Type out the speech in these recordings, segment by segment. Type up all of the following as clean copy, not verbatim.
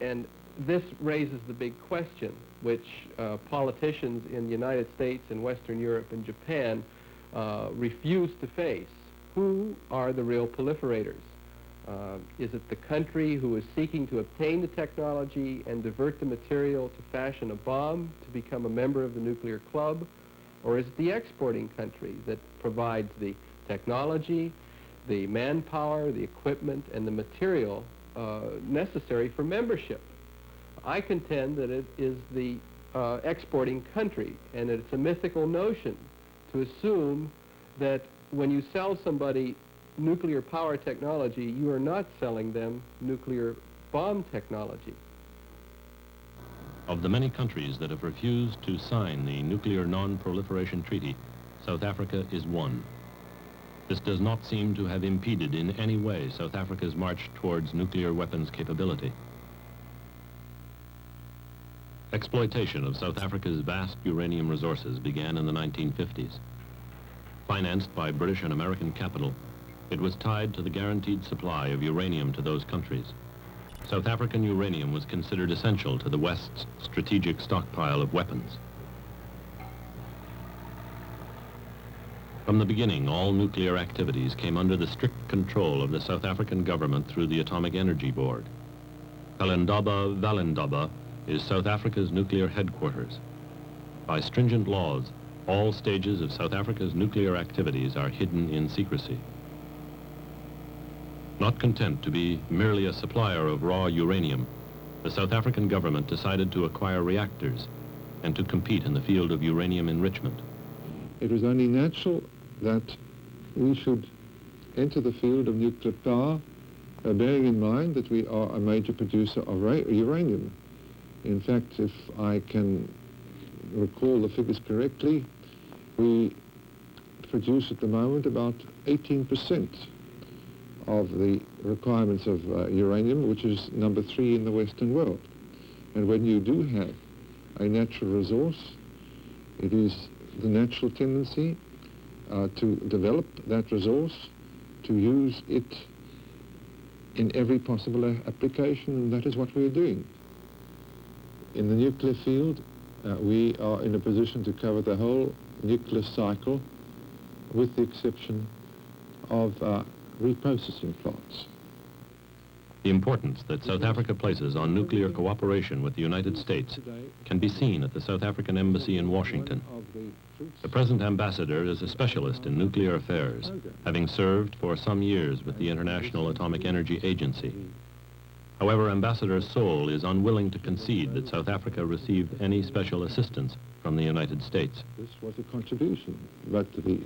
And this raises the big question, which politicians in the United States and Western Europe and Japan refuse to face. Who are the real proliferators? Is it the country who is seeking to obtain the technology and divert the material to fashion a bomb to become a member of the nuclear club? Or is it the exporting country that provides the technology, the manpower, the equipment, and the material necessary for membership? I contend that it is the exporting country, and it's a mythical notion to assume that when you sell somebody nuclear power technology, you are not selling them nuclear bomb technology. Of the many countries that have refused to sign the Nuclear Non-Proliferation Treaty, South Africa is one. This does not seem to have impeded in any way South Africa's march towards nuclear weapons capability. Exploitation of South Africa's vast uranium resources began in the 1950s. Financed by British and American capital, it was tied to the guaranteed supply of uranium to those countries. South African uranium was considered essential to the West's strategic stockpile of weapons. From the beginning, all nuclear activities came under the strict control of the South African government through the Atomic Energy Board. Valindaba is South Africa's nuclear headquarters. By stringent laws, all stages of South Africa's nuclear activities are hidden in secrecy. Not content to be merely a supplier of raw uranium, the South African government decided to acquire reactors and to compete in the field of uranium enrichment. It was only natural that we should enter the field of nuclear power, bearing in mind that we are a major producer of uranium. In fact, if I can recall the figures correctly, we produce at the moment about 18% of the requirements of uranium, which is number 3 in the Western world. And when you do have a natural resource, it is the natural tendency to develop that resource, to use it in every possible application, and that is what we are doing. In the nuclear field, we are in a position to cover the whole nuclear cycle, with the exception of reprocessing plants. The importance that South Africa places on nuclear cooperation with the United States can be seen at the South African Embassy in Washington. The present ambassador is a specialist in nuclear affairs, having served for some years with the International Atomic Energy Agency. However, Ambassador Soul is unwilling to concede that South Africa received any special assistance from the United States. This was a contribution, but the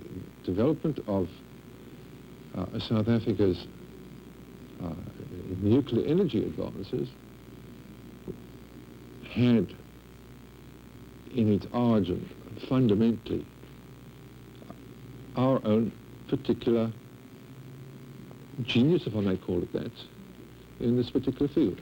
development of South Africa's nuclear energy advances had in its origin fundamentally our own particular genius, if I may call it that, in this particular field.